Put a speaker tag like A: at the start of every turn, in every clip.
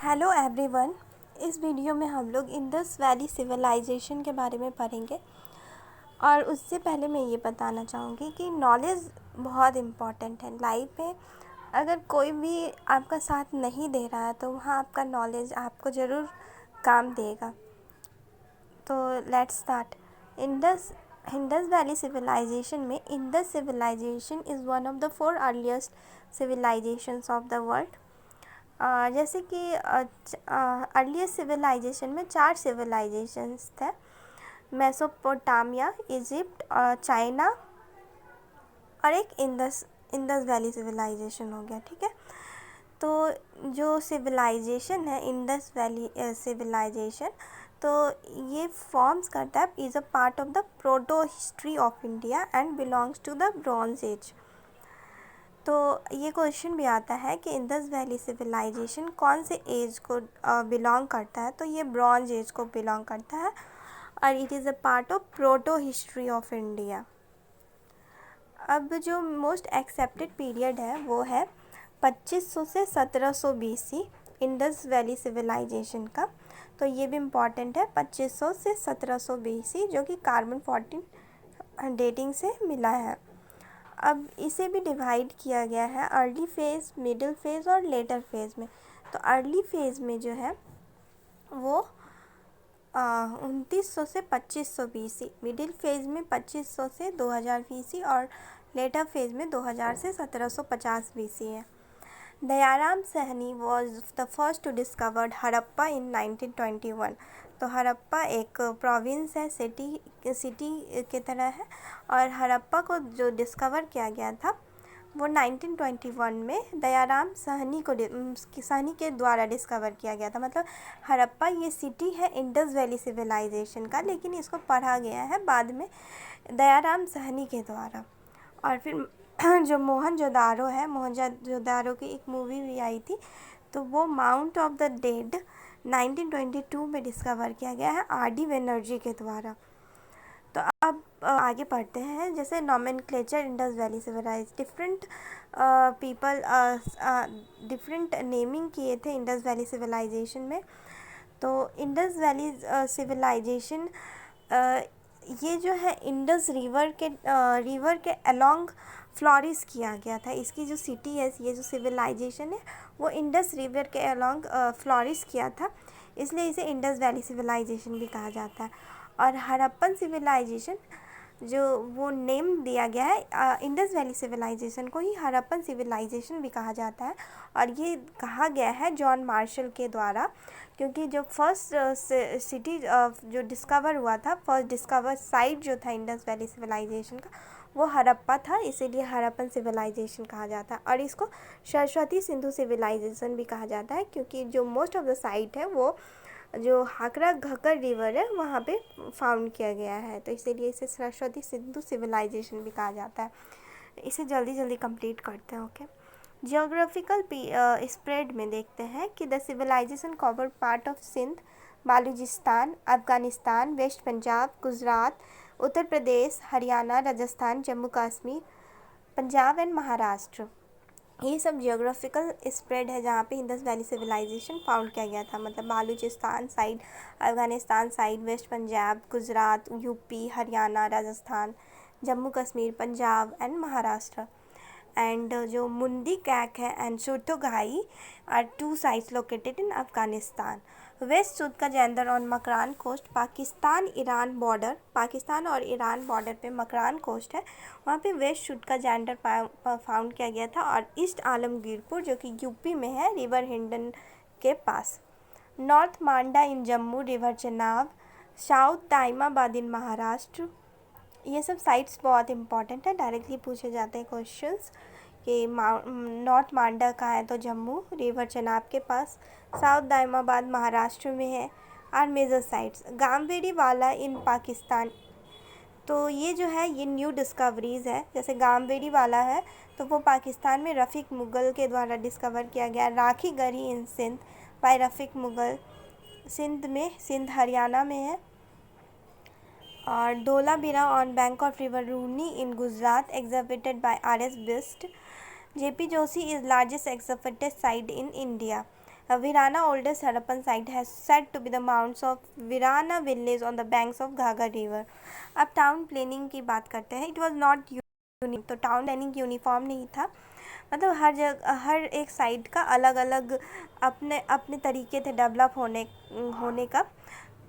A: Hello everyone. इस video में हम लोग इंडस वैली सिविलाइजेशन के बारे में पढ़ेंगे। और उससे पहले मैं ये बताना चाहूँगी कि नॉलेज बहुत इम्पॉर्टेंट है लाइफ में। अगर कोई भी आपका साथ नहीं दे रहा है तो वहाँ आपका नॉलेज आपको ज़रूर काम देगा। तो let's start. Indus Indus valley civilisation में Indus civilisation is one of the 4 earliest civilisations of the world. जैसे कि अर्लीस्ट सिविलाइजेशन में 4 सिविलाइजेशंस थे। मेसोपोटामिया, इजिप्ट, चाइना और एक इंडस इंडस वैली सिविलाइजेशन हो गया। ठीक है, तो जो सिविलाइजेशन है इंडस वैली सिविलाइजेशन, तो ये फॉर्म्स करता है, is a part of the proto history of India and belongs to the Bronze Age. तो ये क्वेश्चन भी आता है कि इंडस वैली सिविलाइजेशन कौन से एज को बिलोंग करता है, तो ये ब्रॉन्ज एज को बिलोंग करता है और it is a part of proto history of India. अब जो मोस्ट एक्सेप्टेड पीरियड है वो है 2500 से 1700 BC इंडस वैली सिविलाइजेशन का। तो ये भी इम्पॉर्टेंट है, 2500 से 1700 BC, जो कि कार्बन 14 डेटिंग से मिला है। अब इसे भी डिवाइड किया गया है अर्ली फेज़, मिडिल फेज़ और लेटर फेज़ में। तो अर्ली फेज़ में जो है वो 2900 से 2500 BC, मिडिल फेज़ में 2500 से 2000 BC और लेटर फेज़ में 2000 से 1750 BC है। Dayaram Sahni was the first to discovered Harappa in 1921। तो हड़प्पा एक प्रोविंस है, सिटी की तरह है, और हड़प्पा को जो डिस्कवर किया गया था वो 1921 में दयाराम सहनी के द्वारा डिस्कवर किया गया था। मतलब हड़प्पा ये सिटी है इंडस वैली सिविलाइजेशन का, लेकिन इसको पढ़ा गया है बाद में दयाराम सहनी के द्वारा। और फिर जो मोहनजोदारो है, मोहनजोदारो की एक मूवी भी आई थी, तो वो माउंट ऑफ द डेड 1922 में डिस्कवर किया गया है RD बनर्जी के द्वारा। तो अब आगे पढ़ते हैं। जैसे nomenclature Indus valley civilize, different people different naming किए थे इंडस वैली सिविलाइजेशन में। तो इंडस वैली सिविलाइजेशन ये जो है इंडस रिवर के अलोंग फ्लोरिश किया गया था। इसकी जो सिटी है, ये जो सिविलाइजेशन है, वो इंडस रिवर के अलोंग फ्लोरिश किया था, इसलिए इसे इंडस वैली सिविलाइजेशन भी कहा जाता है। और हड़प्पन सिविलाइजेशन जो वो नेम दिया गया है इंडस वैली सिविलाइजेशन को ही हड़प्पन सिविलाइजेशन भी कहा जाता है। और ये कहा गया है जॉन मार्शल के द्वारा, क्योंकि जो फर्स्ट सिटी जो डिस्कवर हुआ था, फर्स्ट डिस्कवर साइट जो था इंडस वैली सिविलाइजेशन का, वो हड़प्पा था, इसीलिए हड़प्पन सिविलाइजेशन कहा जाता है। और इसको सरस्वती सिंधु सिविलाइजेशन भी कहा जाता है, क्योंकि जो मोस्ट ऑफ द साइट है वो जो हाकरा घकर रिवर है वहाँ पे फाउंड किया गया है, तो इसीलिए इसे सरस्वती सिंधु सिविलाइजेशन भी कहा जाता है। इसे जल्दी जल्दी कंप्लीट करते हैं। ओके, जियोग्राफिकल स्प्रेड में देखते हैं कि the civilisation cover part of Sindh, Baluchistan, Afghanistan, west Punjab, Gujarat, Uttar Pradesh, Haryana, Rajasthan, Jammu Kashmir, Punjab and Maharashtra. ये सब जियोग्राफिकल स्प्रेड है जहाँ पे इंडस वैली सिविलाइजेशन फाउंड किया गया था। मतलब Baluchistan side, Afghanistan side, west Punjab, Gujarat, UP, Haryana, Rajasthan, Jammu Kashmir, Punjab and Maharashtra. And जो मुंदी कैक है एंड चोटोगाई are 2 sites located in Afghanistan. West Sutkagendor on Makran coast, Pakistan Iran border, Pakistan और ईरान बॉर्डर पे मकरान कोस्ट है, वहाँ पे वेस्ट सूद का जेंडर फाउंड किया गया था। और ईस्ट आलमगीरपुर जो कि यूपी में है, रिवर हिंडन के पास। नॉर्थ मांडा इन जम्मू, रिवर चेनाब, साउथ दाइमाबाद इन महाराष्ट्र। ये सब साइट्स बहुत इंपॉर्टेंट है, डायरेक्टली पूछे जाते हैं क्वेश्चंस कि नॉर्थ मांडा कहाँ है, तो जम्मू, रिवर चेनाब के पास, साउथ दाइमाबाद महाराष्ट्र में है। आर मेजर साइट्स गामवेरी वाला इन पाकिस्तान। तो ये जो है ये न्यू डिस्कवरीज़ है। जैसे गामवेरी वाला है तो वो पाकिस्तान में रफ़ीक मुग़ल के द्वारा डिस्कवर किया गया। Rakhigarhi in Sindh by Rafiq Mughal, Sindh Haryana में है। और Dholavira on bank of river रूनी in Gujarat, excavated by RS Bisht. JP Joshi is largest excavated site in India. Virana, oldest Harappan site, has said to be the mounds of Virana village on the banks of Ghaggar river. अब town planning की बात करते हैं. It was not unique. तो town planning uniform नहीं था, मतलब हर जगह हर एक साइड का अलग अलग अपने अपने तरीके थे डेवलप होने का.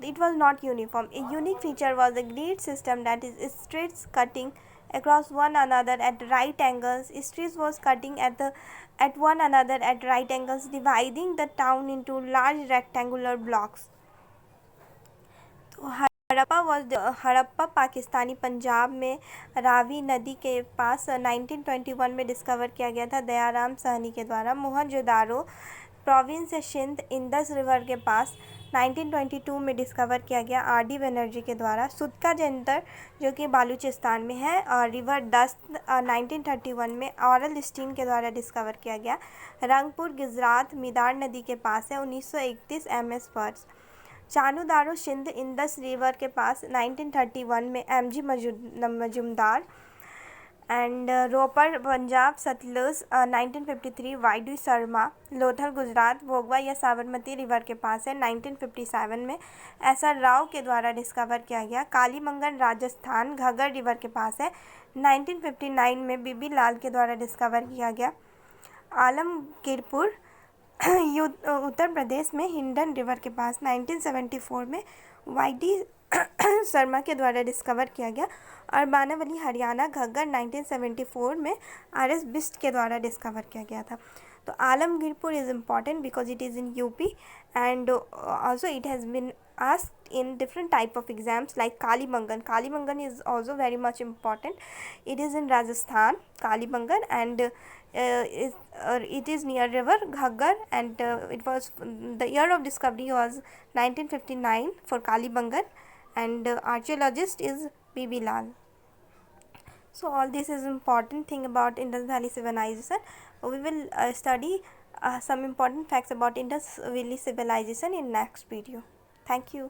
A: It was not uniform. A unique feature was the grid system, that is streets cutting across one another at right angles. Streets was cutting at one another at right angles, dividing the town into large rectangular blocks. तो हड़प्पा पाकिस्तानी पंजाब में रावी नदी के पास 1921 में discover किया गया था दयाराम साहनी के द्वारा. मोहनजोदारो प्रोविंस सिंध इंदस रिवर के पास 1922 में डिस्कवर किया गया आर.डी. बनर्जी के द्वारा. सुतका जंतर जो कि बालूचिस्तान में है, और रिवर दस्त 1931 में ऑरल स्टीन के द्वारा डिस्कवर किया गया. रंगपुर गुजरात मिदार नदी के पास है 1931 एम.एस. वर्ष. चानूदारो सिंध इंदस रिवर के पास 1931 में एम.जी. मजूमदार. एंड रोपर पंजाब सतलुज 1953 वाई.डी. शर्मा. लोथल गुजरात भोगवा या साबरमती रिवर के पास है 1957 में एस.आर. राव के द्वारा डिस्कवर किया गया. कालीमंगन राजस्थान घग्गर रिवर के पास है 1959 में बीबी लाल के द्वारा डिस्कवर किया गया. आलमगीरपुर उत्तर प्रदेश में हिंडन रिवर के पास 1974 में वाई.डी. शर्मा के द्वारा डिस्कवर किया गया. और बानावली हरियाणा घग्गर 1974 में आर.एस. बिस्ट के द्वारा डिस्कवर किया गया था. तो Alamgirpur is important because it is in UP and also it has been asked in different type of exams like Kalibangan. Kalibangan is also very much important. It is in Rajasthan, Kalibangan, and it is near river Ghaggar, and it was the year of discovery was 1959 for Kalibangan, and archaeologist is B.B. Lal. So all this is important thing about Indus Valley civilization. We will study some important facts about Indus Valley civilization in next video. Thank you.